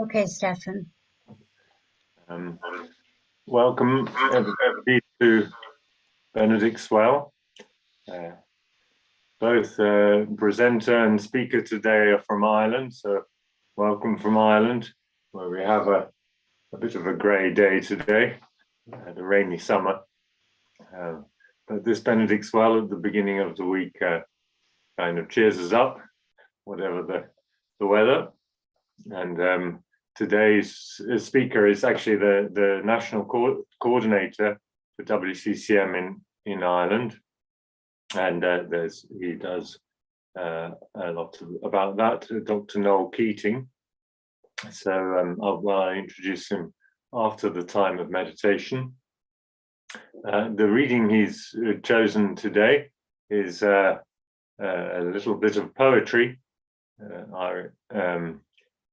Okay, Stefan. Um, Welcome everybody to Benedict'S Well. Both presenter and speaker today are from Ireland, so welcome from Ireland, where we have a bit of a grey day today, a rainy summer. But this Benedict's Well at the beginning of the week kind of cheers us up, whatever the weather. And today's speaker is actually the national coordinator for WCCM in Ireland, and he does a lot about that, Dr. Noel Keating. So I'll introduce him after the time of meditation. The reading he's chosen today is a little bit of poetry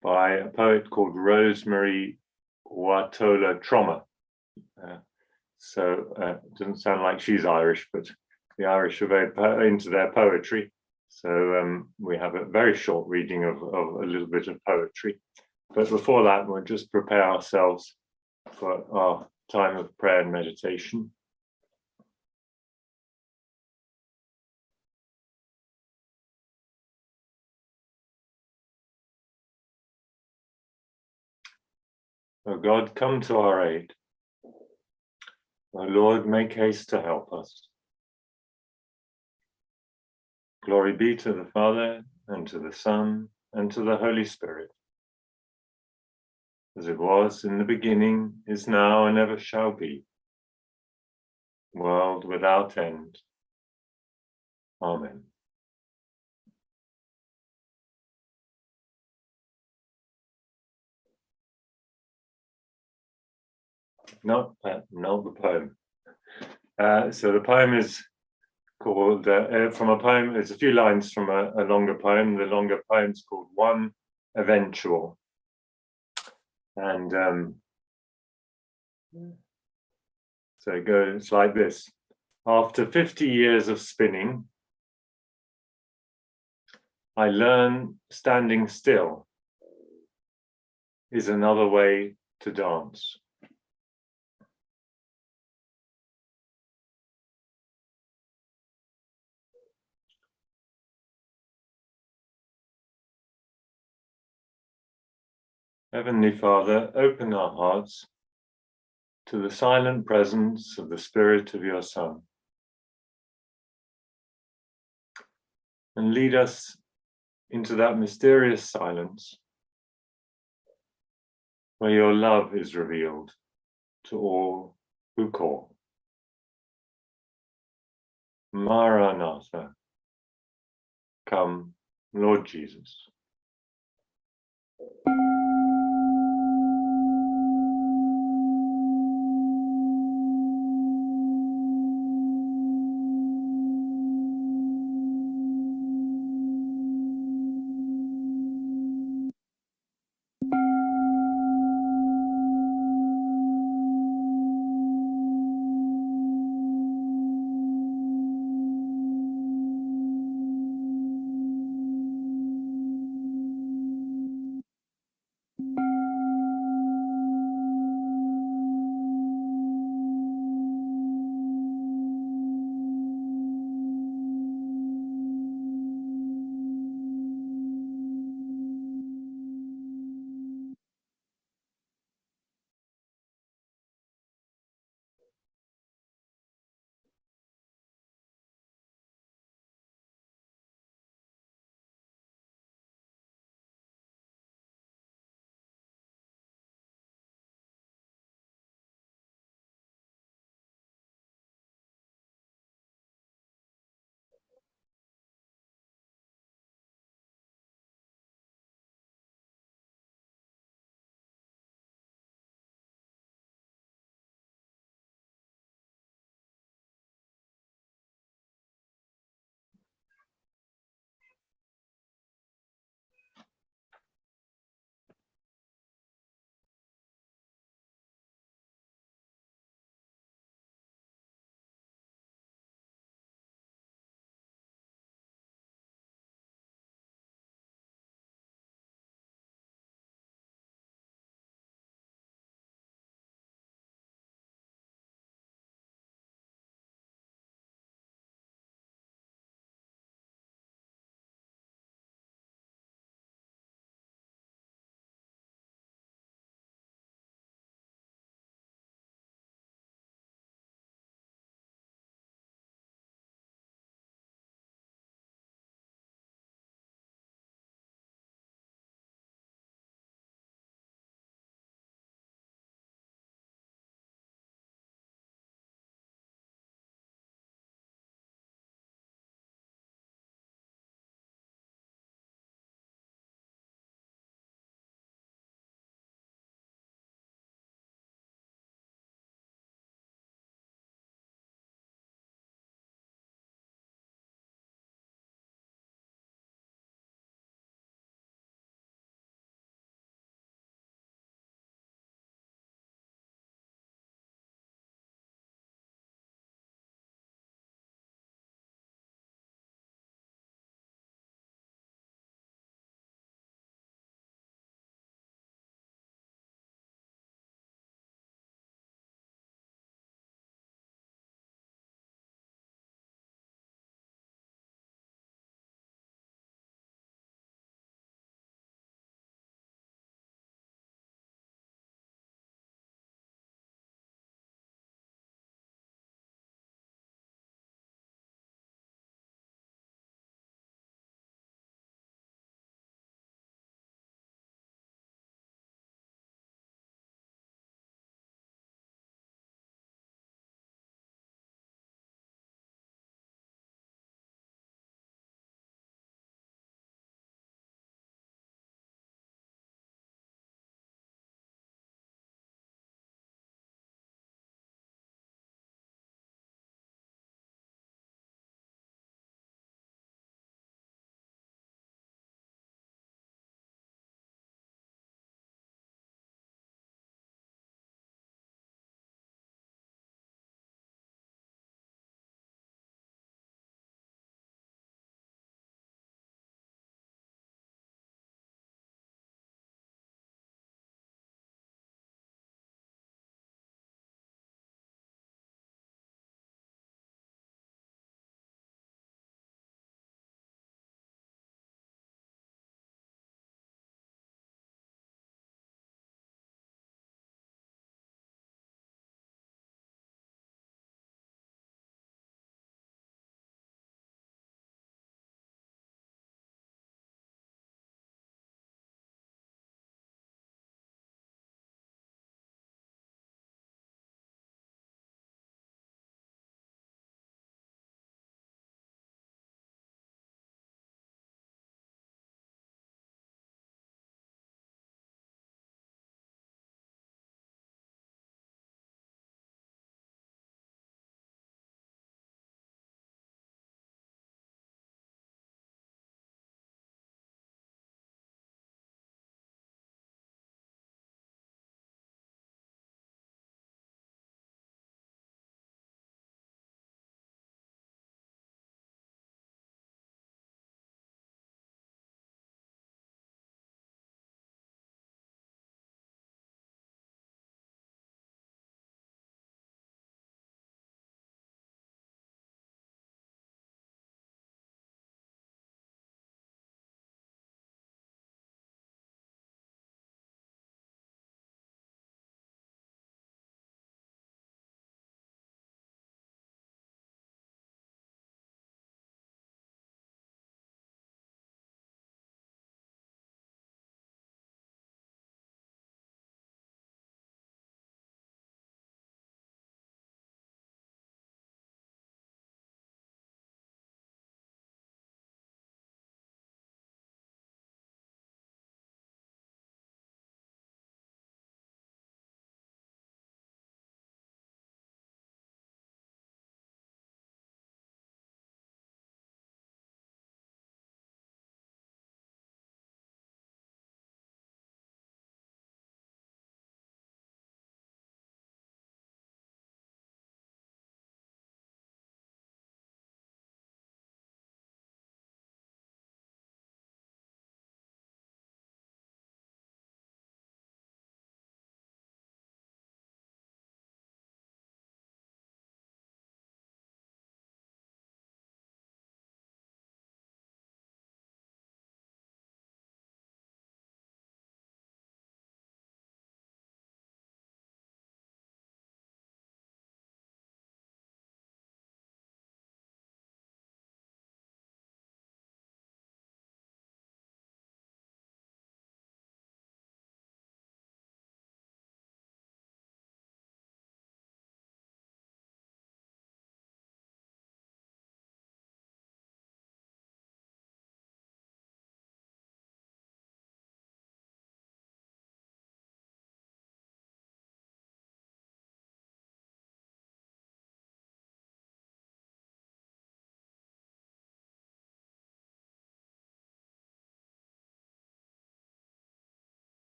by a poet called Rosemary Watola Trommer. It doesn't sound like she's Irish, but the Irish are very into their poetry. So we have a very short reading of a little bit of poetry. But before that, we'll just prepare ourselves for our time of prayer and meditation. O God, come to our aid. O Lord, make haste to help us. Glory be to the Father, and to the Son, and to the Holy Spirit, as it was in the beginning, is now, and ever shall be, world without end. Amen. Not the poem. So the poem is called, from a poem, it's a few lines from a longer poem. The longer poem is called One Eventual. And so it goes like this. After 50 years of spinning, I learn standing still is another way to dance. Heavenly Father, open our hearts to the silent presence of the Spirit of your Son, and lead us into that mysterious silence where your love is revealed to all who call. Maranatha, come, Lord Jesus.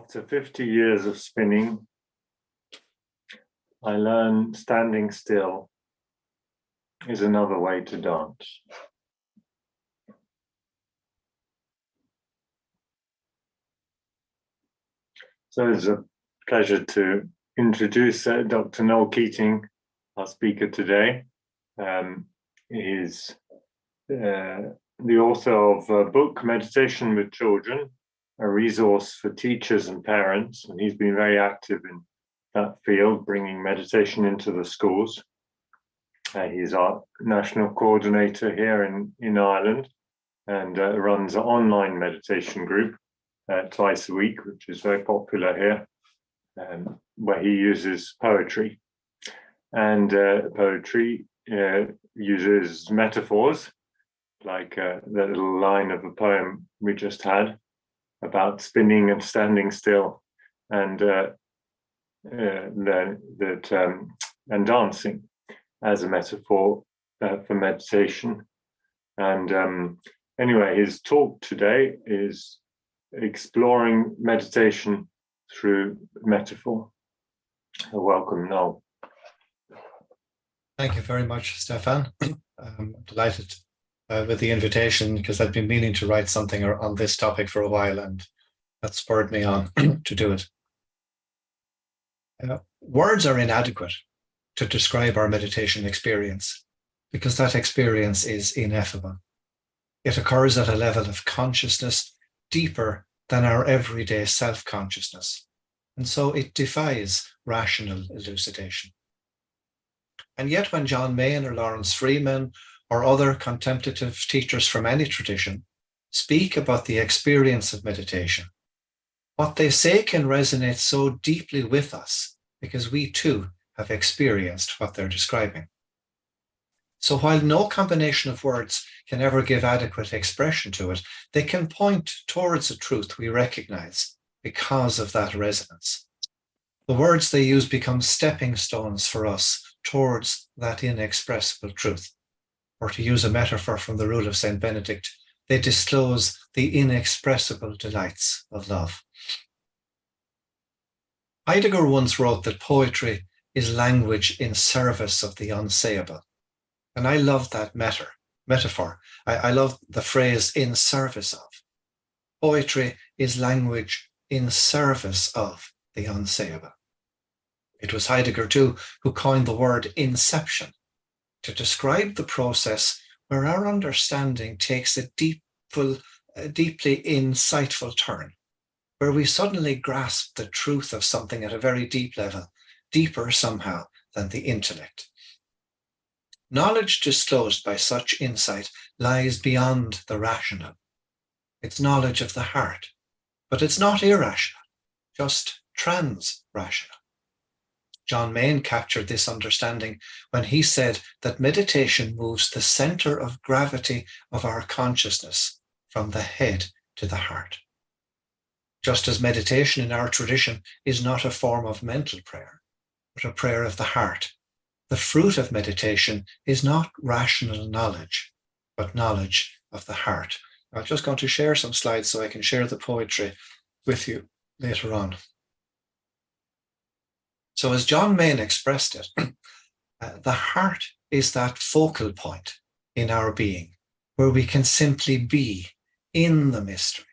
After 50 years of spinning, I learned standing still is another way to dance. So it's a pleasure to introduce Dr. Noel Keating, our speaker today. He's the author of a book, Meditation with Children, a resource for teachers and parents, and he's been very active in that field, bringing meditation into the schools. He's our national coordinator here in Ireland, and runs an online meditation group twice a week, which is very popular here, where he uses poetry. And poetry uses metaphors, like the little line of a poem we just had about spinning and standing still, and and dancing as a metaphor for meditation. And anyway, his talk today is exploring meditation through metaphor. Welcome, Noel. Thank you very much, Stefan. I'm delighted with the invitation, because I've been meaning to write something on this topic for a while, and that spurred me on to do it. Words are inadequate to describe our meditation experience, because that experience is ineffable. It occurs at a level of consciousness deeper than our everyday self-consciousness, and so it defies rational elucidation. And yet when John Main or Lawrence Freeman or other contemplative teachers from any tradition speak about the experience of meditation, what they say can resonate so deeply with us, because we too have experienced what they're describing. So while no combination of words can ever give adequate expression to it, they can point towards a truth we recognize because of that resonance. The words they use become stepping stones for us towards that inexpressible truth. Or to use a metaphor from the rule of Saint Benedict, they disclose the inexpressible delights of love. Heidegger once wrote that poetry is language in service of the unsayable. And I love that metaphor. I love the phrase "in service of." Poetry is language in service of the unsayable. It was Heidegger too who coined the word inception to describe the process where our understanding takes a deeply insightful turn, where we suddenly grasp the truth of something at a very deep level, deeper somehow than the intellect. Knowledge disclosed by such insight lies beyond the rational. It's knowledge of the heart, but it's not irrational, just trans-rational. John Main captured this understanding when he said that meditation moves the center of gravity of our consciousness from the head to the heart. Just as meditation in our tradition is not a form of mental prayer, but a prayer of the heart, the fruit of meditation is not rational knowledge, but knowledge of the heart. I'm just going to share some slides so I can share the poetry with you later on. So as John Main expressed it, the heart is that focal point in our being where we can simply be in the mystery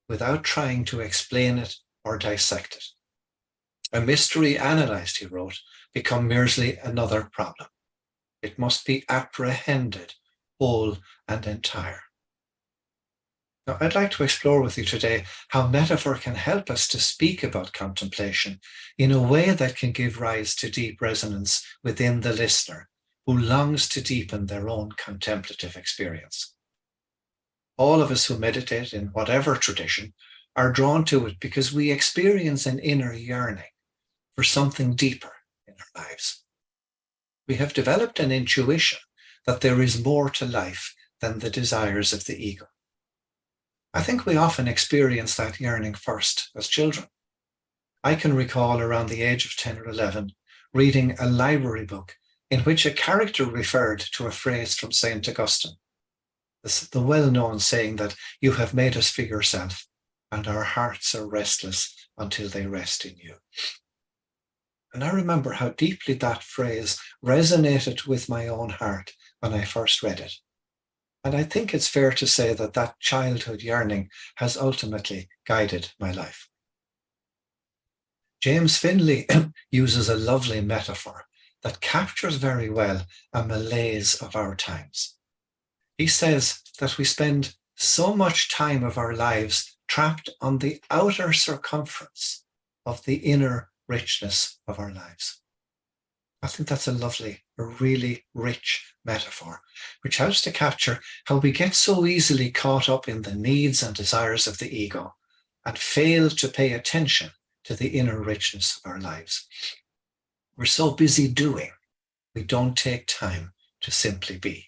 without trying to explain it or dissect it. A mystery analyzed, he wrote, become merely another problem. It must be apprehended whole and entire. Now, I'd like to explore with you today how metaphor can help us to speak about contemplation in a way that can give rise to deep resonance within the listener who longs to deepen their own contemplative experience. All of us who meditate in whatever tradition are drawn to it because we experience an inner yearning for something deeper in our lives. We have developed an intuition that there is more to life than the desires of the ego. I think we often experience that yearning first as children. I can recall around the age of 10 or 11 reading a library book in which a character referred to a phrase from St. Augustine, the well-known saying that you have made us for yourself and our hearts are restless until they rest in you. And I remember how deeply that phrase resonated with my own heart when I first read it. And I think it's fair to say that that childhood yearning has ultimately guided my life. James Finley uses a lovely metaphor that captures very well a malaise of our times. He says that we spend so much time of our lives trapped on the outer circumference of the inner richness of our lives. I think that's a really rich metaphor, which helps to capture how we get so easily caught up in the needs and desires of the ego and fail to pay attention to the inner richness of our lives. We're so busy doing, we don't take time to simply be.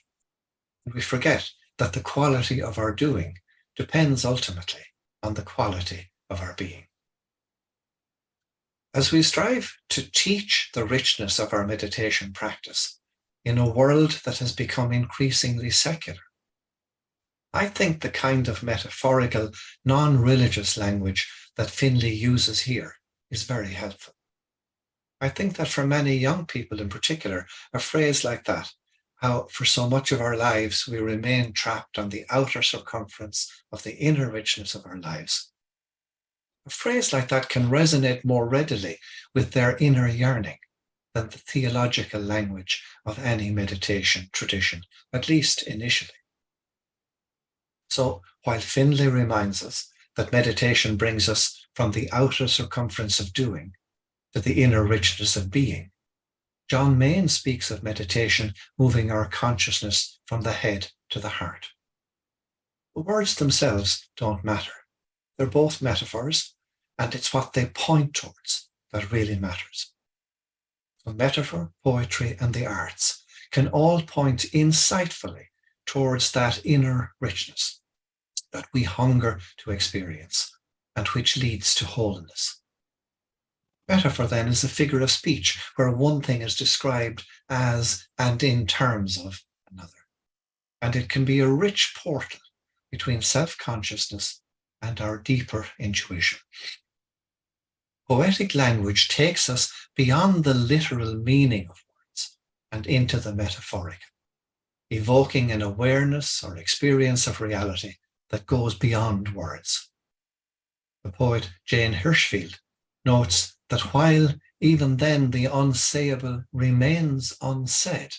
And we forget that the quality of our doing depends ultimately on the quality of our being. As we strive to teach the richness of our meditation practice in a world that has become increasingly secular, I think the kind of metaphorical, non-religious language that Finley uses here is very helpful. I think that for many young people in particular, a phrase like that, how for so much of our lives we remain trapped on the outer circumference of the inner richness of our lives. A phrase like that can resonate more readily with their inner yearning than the theological language of any meditation tradition, at least initially. So while Finley reminds us that meditation brings us from the outer circumference of doing to the inner richness of being, John Main speaks of meditation moving our consciousness from the head to the heart. The words themselves don't matter. They're both metaphors, and it's what they point towards that really matters. So metaphor, poetry, and the arts can all point insightfully towards that inner richness that we hunger to experience and which leads to wholeness. Metaphor then is a figure of speech where one thing is described as and in terms of another. And it can be a rich portal between self-consciousness and our deeper intuition. Poetic language takes us beyond the literal meaning of words and into the metaphorical, evoking an awareness or experience of reality that goes beyond words. The poet Jane Hirschfield notes that while even then the unsayable remains unsaid,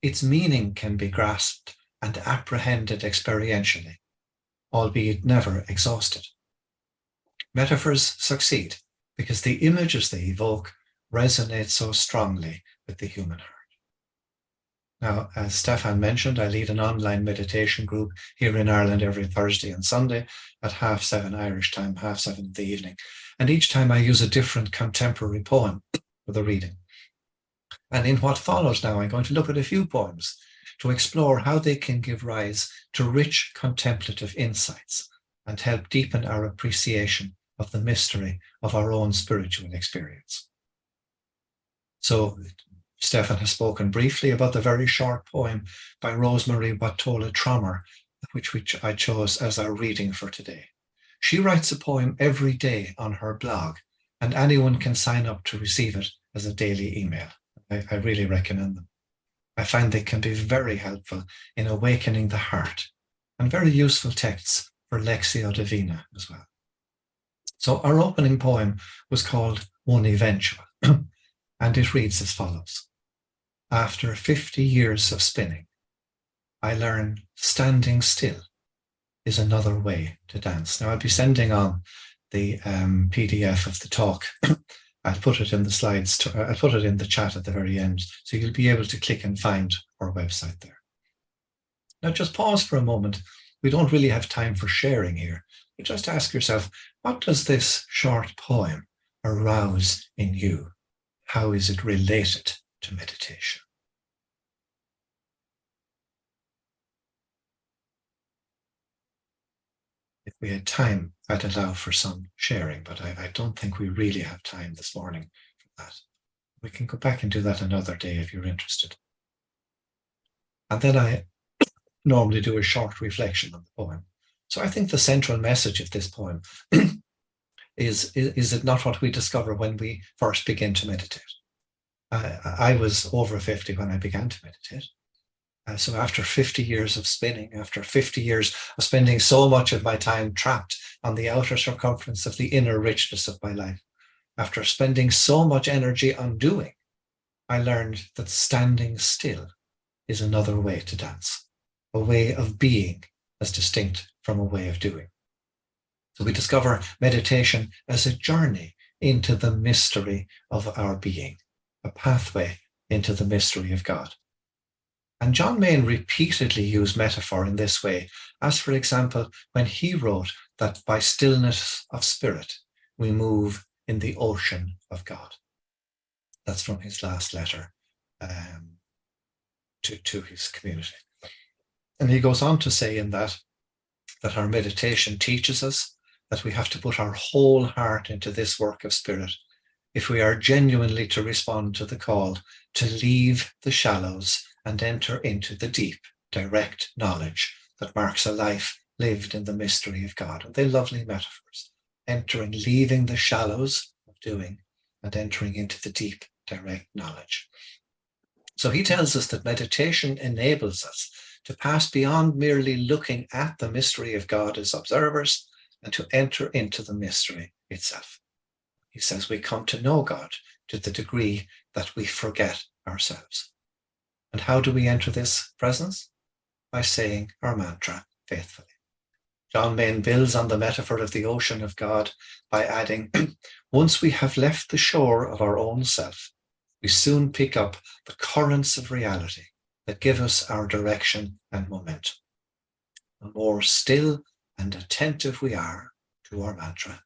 its meaning can be grasped and apprehended experientially, albeit never exhausted. Metaphors succeed because the images they evoke resonate so strongly with the human heart. Now, as Stefan mentioned, I lead an online meditation group here in Ireland every Thursday and Sunday at 7:30 Irish time, 7:30 in the evening. And each time I use a different contemporary poem for the reading. And in what follows now, I'm going to look at a few poems to explore how they can give rise to rich contemplative insights and help deepen our appreciation of the mystery of our own spiritual experience. So Stefan has spoken briefly about the very short poem by Rosemary Watola Trommer, which I chose as our reading for today. She writes a poem every day on her blog, and anyone can sign up to receive it as a daily email. I really recommend them. I find they can be very helpful in awakening the heart and very useful texts for Lectio Divina as well. So our opening poem was called One Eventual, and it reads as follows. After 50 years of spinning, I learned standing still is another way to dance. Now I'll be sending on the PDF of the talk. I'll put it in the slides, I'll put it in the chat at the very end, so you'll be able to click and find our website there. Now just pause for a moment. We don't really have time for sharing here, but just ask yourself, what does this short poem arouse in you? How is it related to meditation? If we had time, I'd allow for some sharing, but I don't think we really have time this morning for that. We can go back and do that another day if you're interested. And then I normally do a short reflection on the poem. So I think the central message of this poem is it not what we discover when we first begin to meditate? I was over 50 when I began to meditate. So after 50 years of spinning, after 50 years of spending so much of my time trapped on the outer circumference of the inner richness of my life, after spending so much energy on doing, I learned that standing still is another way to dance, a way of being as distinct from a way of doing. So we discover meditation as a journey into the mystery of our being, a pathway into the mystery of God. And John Main repeatedly used metaphor in this way, as for example, when he wrote that by stillness of spirit, we move in the ocean of God. That's from his last letter to his community. And he goes on to say in that our meditation teaches us that we have to put our whole heart into this work of spirit if we are genuinely to respond to the call to leave the shallows and enter into the deep, direct knowledge that marks a life lived in the mystery of God. And they're lovely metaphors. Entering, leaving the shallows of doing and entering into the deep, direct knowledge. So he tells us that meditation enables us to pass beyond merely looking at the mystery of God as observers and to enter into the mystery itself. He says we come to know God to the degree that we forget ourselves. And how do we enter this presence? By saying our mantra faithfully. John Main builds on the metaphor of the ocean of God by adding, once we have left the shore of our own self, we soon pick up the currents of reality that give us our direction and momentum. The more still and attentive we are to our mantra,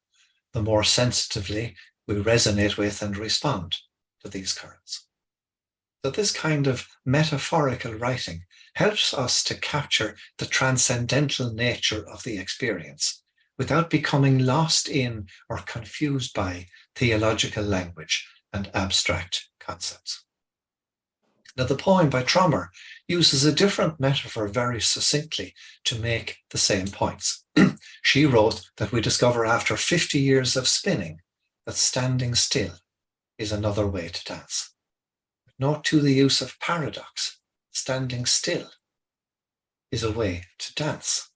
the more sensitively we resonate with and respond to these currents. So this kind of metaphorical writing helps us to capture the transcendental nature of the experience without becoming lost in or confused by theological language and abstract concepts. Now, the poem by Trommer uses a different metaphor very succinctly to make the same points. She wrote that we discover after 50 years of spinning that standing still is another way to dance. Note to the use of paradox. Standing still is a way to dance.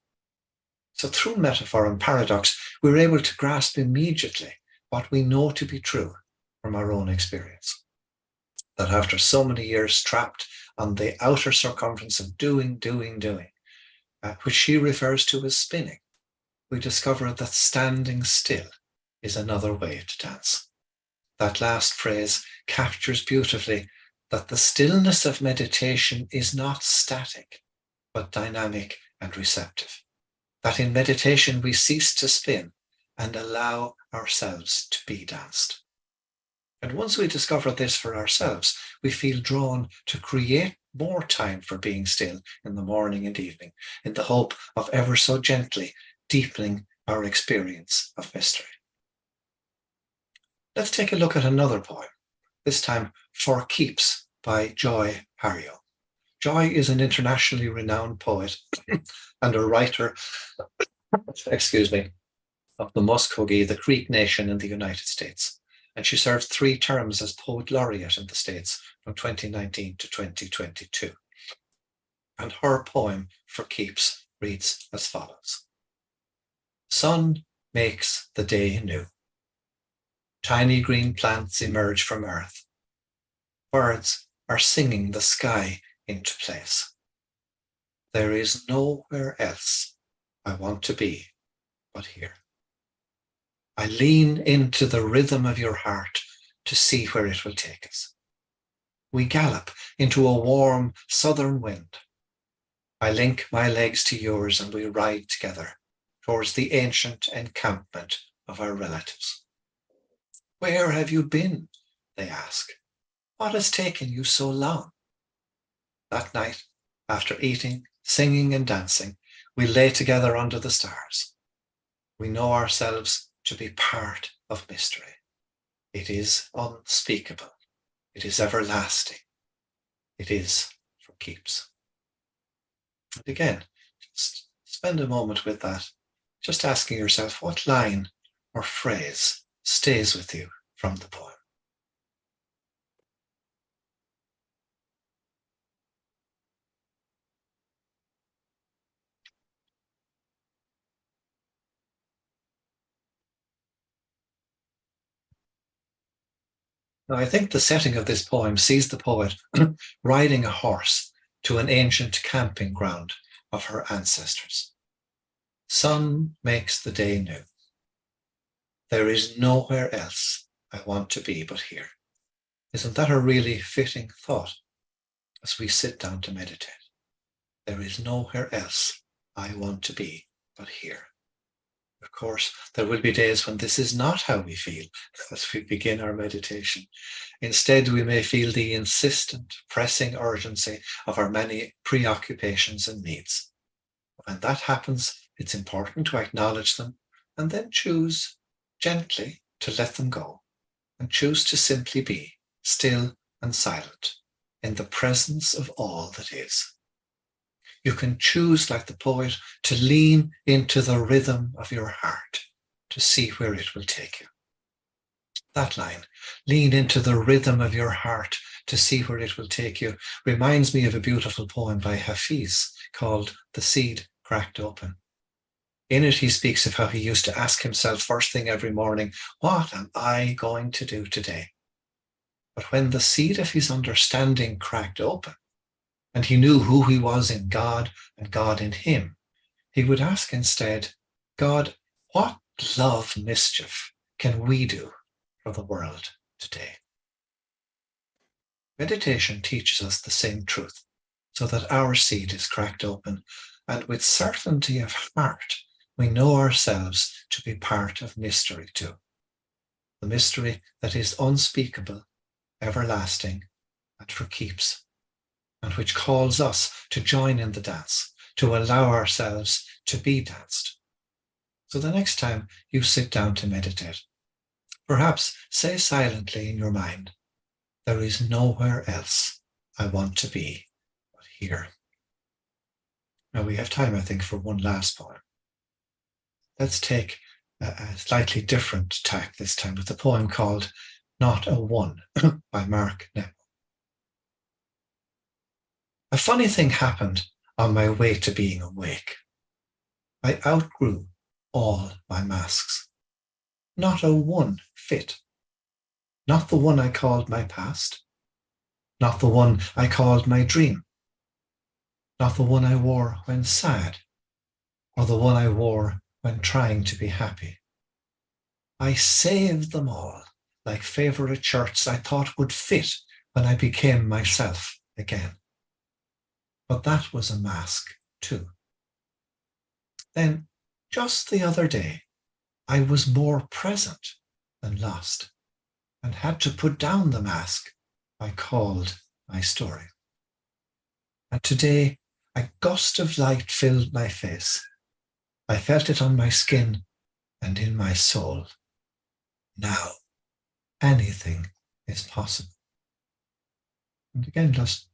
So through metaphor and paradox, we're able to grasp immediately what we know to be true from our own experience. That after so many years trapped on the outer circumference of doing, which she refers to as spinning, we discover that standing still is another way to dance. That last phrase captures beautifully that the stillness of meditation is not static, but dynamic and receptive. That in meditation we cease to spin and allow ourselves to be danced. And once we discover this for ourselves, we feel drawn to create more time for being still in the morning and evening, in the hope of ever so gently deepening our experience of mystery. Let's take a look at another poem, this time For Keeps by Joy Harjo. Joy is an internationally renowned poet and a writer, of the Muskogee, the Creek Nation in the United States. And she served 3 terms as Poet Laureate in the States from 2019 to 2022. And her poem, For Keeps, reads as follows. Sun makes the day new. Tiny green plants emerge from earth. Birds are singing the sky into place. There is nowhere else I want to be but here. I lean into the rhythm of your heart to see where it will take us. We gallop into a warm southern wind. I link my legs to yours and we ride together towards the ancient encampment of our relatives. Where have you been? They ask. What has taken you so long? That night, after eating, singing, and dancing, we lay together under the stars. We know ourselves to be part of mystery. It is unspeakable. It is everlasting. It is for keeps. And again, just spend a moment with that, just asking yourself, what line or phrase stays with you from the poem? Now, I think the setting of this poem sees the poet riding a horse to an ancient camping ground of her ancestors. Sun makes the day new. There is nowhere else I want to be but here. Isn't that a really fitting thought as we sit down to meditate? There is nowhere else I want to be but here. Of course, there will be days when this is not how we feel as we begin our meditation. Instead, we may feel the insistent, pressing urgency of our many preoccupations and needs. When that happens, it's important to acknowledge them and then choose gently to let them go and choose to simply be still and silent in the presence of all that is. You can choose, like the poet, to lean into the rhythm of your heart to see where it will take you. That line, lean into the rhythm of your heart to see where it will take you, reminds me of a beautiful poem by Hafiz called The Seed Cracked Open. In it, he speaks of how he used to ask himself first thing every morning, what am I going to do today? But when the seed of his understanding cracked open, and he knew who he was in God and God in him, he would ask instead, God, what love mischief can we do for the world today? Meditation teaches us the same truth, so that our seed is cracked open, and with certainty of heart, we know ourselves to be part of mystery too. The mystery that is unspeakable, everlasting, and for keeps, and which calls us to join in the dance, to allow ourselves to be danced. So the next time you sit down to meditate, perhaps say silently in your mind, there is nowhere else I want to be but here. Now we have time, I think, for one last poem. Let's take a slightly different tack this time with a poem called Not a One by Mark Nepo. A funny thing happened on my way to being awake. I outgrew all my masks. Not a one fit. Not the one I called my past. Not the one I called my dream. Not the one I wore when sad, or the one I wore when trying to be happy. I saved them all like favorite shirts I thought would fit when I became myself again. But that was a mask too. Then, just the other day, I was more present than lost and had to put down the mask I called my story. And today, a gust of light filled my face. I felt it on my skin and in my soul. Now, anything is possible. And again, just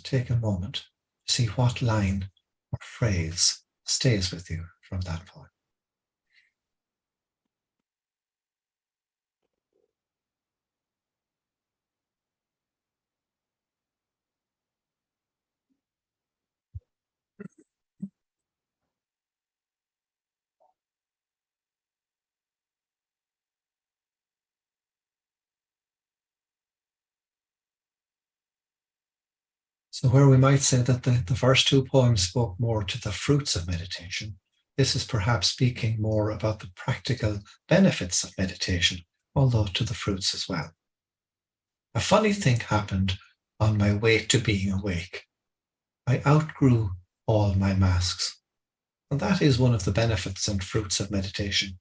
take a moment to see what line or phrase stays with you from that point. So where we might say that the first two poems spoke more to the fruits of meditation, this is perhaps speaking more about the practical benefits of meditation, although to the fruits as well. A funny thing happened on my way to being awake. I outgrew all my masks. And that is one of the benefits and fruits of meditation,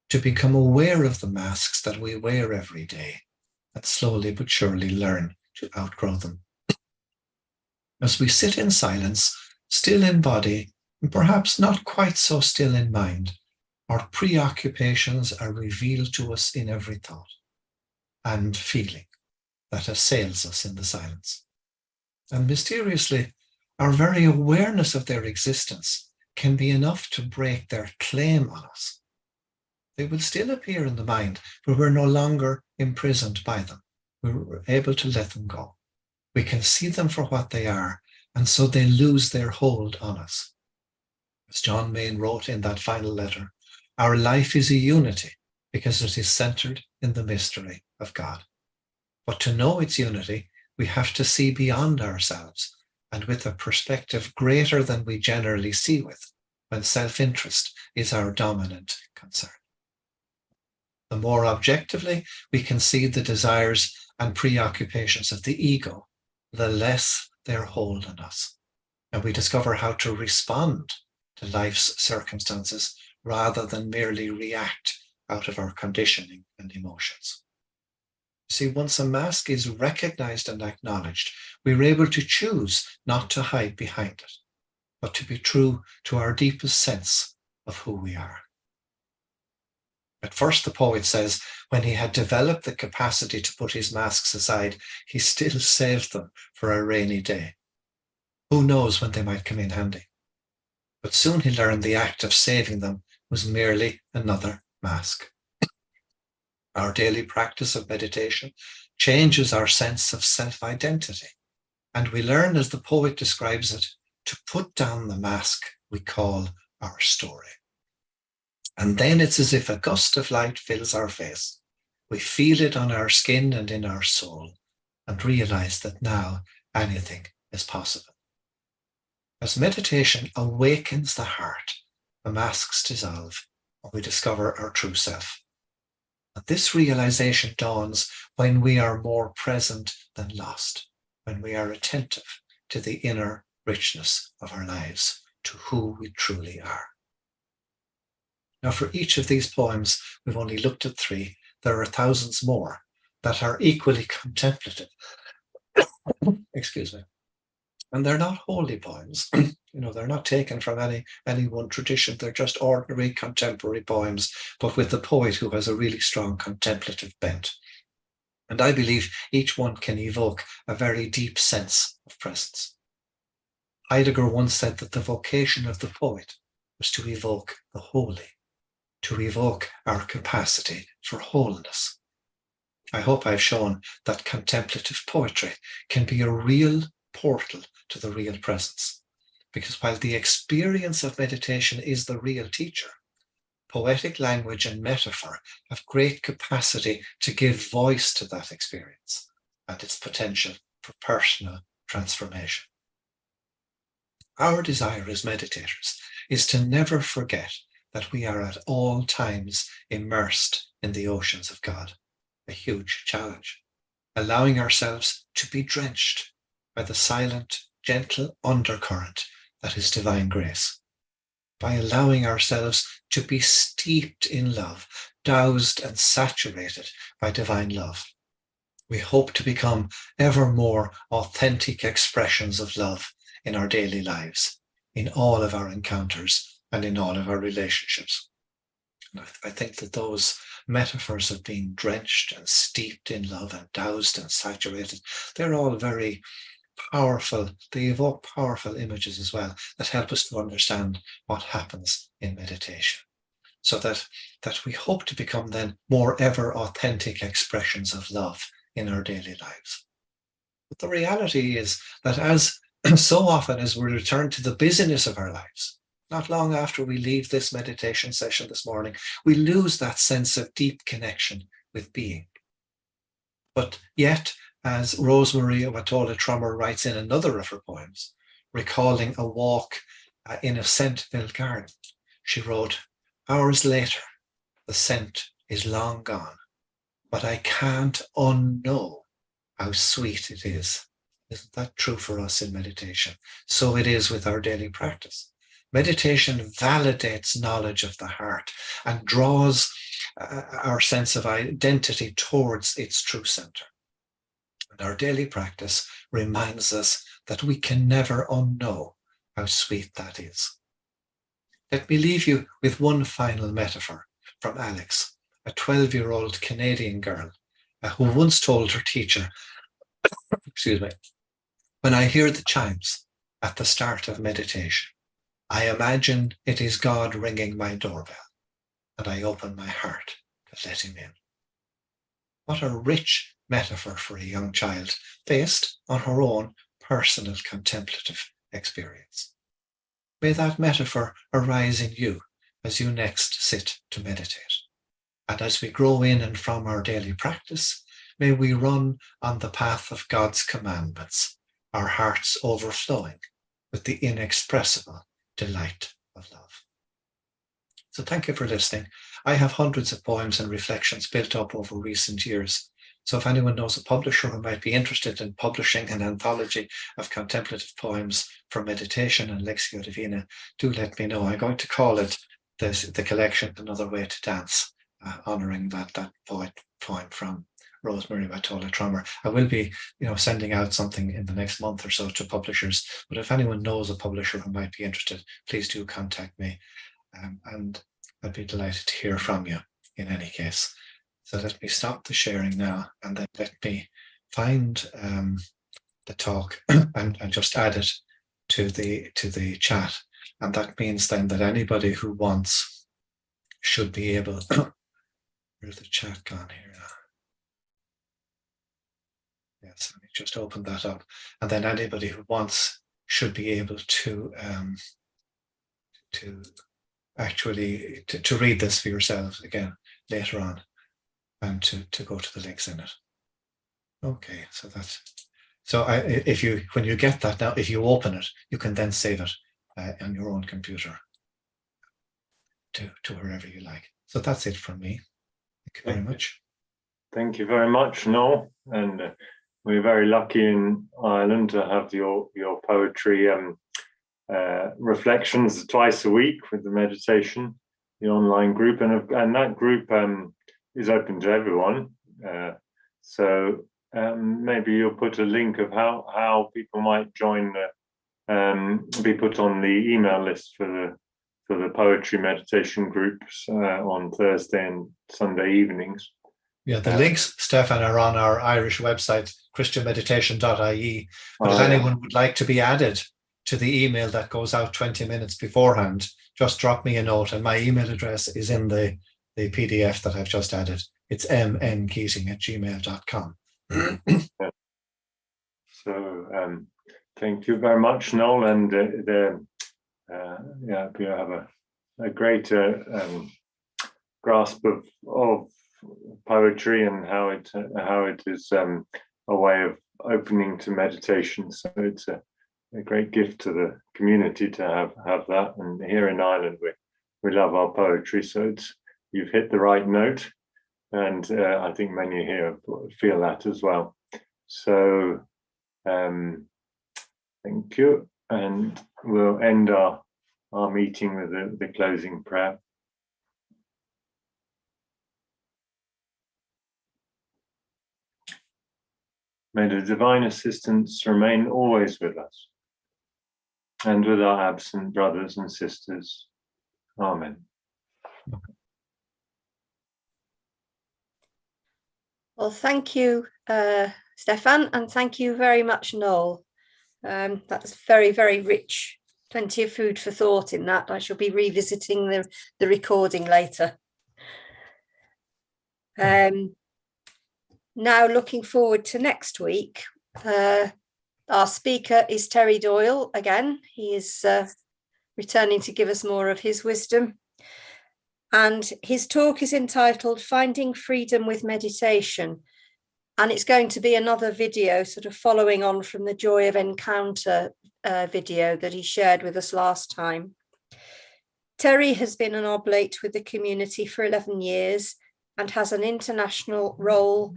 to become aware of the masks that we wear every day, and slowly but surely learn to outgrow them. As we sit in silence, still in body, and perhaps not quite so still in mind, our preoccupations are revealed to us in every thought and feeling that assails us in the silence. And mysteriously, our very awareness of their existence can be enough to break their claim on us. They will still appear in the mind, but we're no longer imprisoned by them. We're able to let them go. We can see them for what they are, and so they lose their hold on us. As John Main wrote in that final letter, our life is a unity because it is centered in the mystery of God. But to know its unity, we have to see beyond ourselves and with a perspective greater than we generally see with, when self-interest is our dominant concern. The more objectively we can see the desires and preoccupations of the ego, the less their hold on us. And we discover how to respond to life's circumstances rather than merely react out of our conditioning and emotions. See, once a mask is recognized and acknowledged, we're able to choose not to hide behind it, but to be true to our deepest sense of who we are. At first, the poet says, when he had developed the capacity to put his masks aside, he still saved them for a rainy day. Who knows when they might come in handy? But soon he learned the act of saving them was merely another mask. Our daily practice of meditation changes our sense of self-identity, and we learn, as the poet describes it, to put down the mask we call our story. And then it's as if a gust of light fills our face. We feel it on our skin and in our soul, and realize that now anything is possible. As meditation awakens the heart, the masks dissolve, and we discover our true self. And this realization dawns when we are more present than lost, when we are attentive to the inner richness of our lives, to who we truly are. Now, for each of these poems, we've only looked at 3. There are thousands more that are equally contemplative. Excuse me. And they're not holy poems. They're not taken from any one tradition. They're just ordinary contemporary poems, but with the poet who has a really strong contemplative bent. And I believe each one can evoke a very deep sense of presence. Heidegger once said that the vocation of the poet was to evoke the holy, to evoke our capacity for wholeness. I hope I've shown that contemplative poetry can be a real portal to the real presence, because while the experience of meditation is the real teacher, poetic language and metaphor have great capacity to give voice to that experience and its potential for personal transformation. Our desire as meditators is to never forget that we are at all times immersed in the oceans of God, a huge challenge, allowing ourselves to be drenched by the silent, gentle undercurrent that is divine grace, by allowing ourselves to be steeped in love, doused and saturated by divine love. We hope to become ever more authentic expressions of love in our daily lives, in all of our encounters and in all of our relationships. And I think that those metaphors of being drenched and steeped in love and doused and saturated, they're all very powerful. They evoke powerful images as well that help us to understand what happens in meditation, so that we hope to become then more ever authentic expressions of love in our daily lives. But the reality is that as so often as we return to the busyness of our lives, not long after we leave this meditation session this morning, we lose that sense of deep connection with being. But yet, as Rosemary Watola Trummer writes in another of her poems, recalling a walk in a Scentville garden, she wrote, "Hours later, the scent is long gone, but I can't unknow how sweet it is." Isn't that true for us in meditation? So it is with our daily practice. Meditation validates knowledge of the heart and draws our sense of identity towards its true center. And our daily practice reminds us that we can never unknow how sweet that is. Let me leave you with one final metaphor from Alex, a 12-year-old Canadian girl who once told her teacher, excuse me, "When I hear the chimes at the start of meditation, I imagine it is God ringing my doorbell. and I open my heart to let him in. What a rich metaphor for a young child based on her own personal contemplative experience. May that metaphor arise in you as you next sit to meditate. And as we grow in and from our daily practice, may we run on the path of God's commandments, our hearts overflowing with the inexpressible delight of love. So thank you for listening. I have hundreds of poems and reflections built up over recent years. So if anyone knows a publisher who might be interested in publishing an anthology of contemplative poems for meditation and Lectio Divina, do let me know. I'm going to call it the collection Another Way to Dance, honouring that poem from Rosemary Watola Trummer. I will be, sending out something in the next month or so to publishers. But if anyone knows a publisher who might be interested, please do contact me. And I'd be delighted to hear from you in any case. So let me stop the sharing now, and then let me find the talk and just add it to the chat. And that means then that anybody who wants should be able. Where's the chat gone here now? Yes, let me just open that up, and then anybody who wants should be able to actually read this for yourselves again later on, and to go to the links in it. Okay, so that's when you get that now, if you open it, you can then save it on your own computer to wherever you like. So that's it from me. Thank you very much. Thank you very much, Noel. And we're very lucky in Ireland to have your poetry reflections twice a week with the meditation, the online group, and that group is open to everyone. So maybe you'll put a link of how people might join, be put on the email list for the poetry meditation groups on Thursday and Sunday evenings. Yeah, the links, Stefan, are on our Irish website, christianmeditation.ie. But if anyone would like to be added to the email that goes out 20 minutes beforehand, just drop me a note, and my email address is in the PDF that I've just added. It's mnkeating@gmail.com. So thank you very much, Noel, and you have a great grasp of poetry and how it is a way of opening to meditation. So it's a great gift to the community to have that. And here in Ireland, we love our poetry, so you've hit the right note, and I think many here feel that as well. So thank you, and we'll end our meeting with the closing prayer. May the divine assistance remain always with us and with our absent brothers and sisters. Amen. Well, thank you, Stefan, and thank you very much, Noel. That's very, very rich. Plenty of food for thought in that. I shall be revisiting the recording later. Now looking forward to next week. Our speaker is Terry Doyle again. He is returning to give us more of his wisdom. And his talk is entitled Finding Freedom with Meditation. And it's going to be another video sort of following on from the Joy of Encounter video that he shared with us last time. Terry has been an oblate with the community for 11 years and has an international role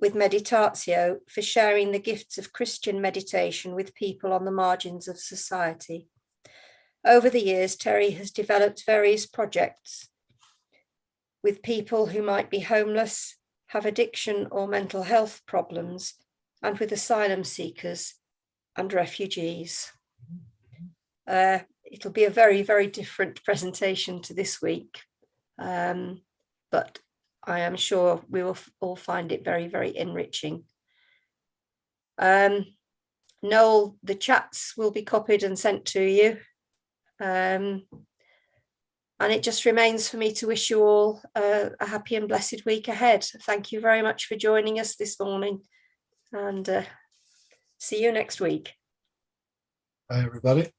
with Meditatio for sharing the gifts of Christian meditation with people on the margins of society. Over the years, Terry has developed various projects with people who might be homeless, have addiction or mental health problems, and with asylum seekers and refugees. It'll be a very, very different presentation to this week, but I am sure we will all find it very, very enriching. Noel, the chats will be copied and sent to you. And it just remains for me to wish you all a happy and blessed week ahead. Thank you very much for joining us this morning, and see you next week. Bye, everybody.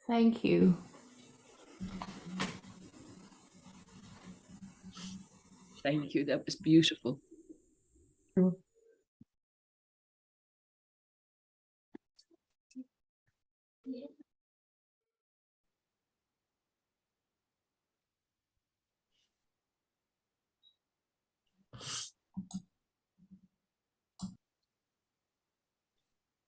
Thank you. Thank you. That was beautiful.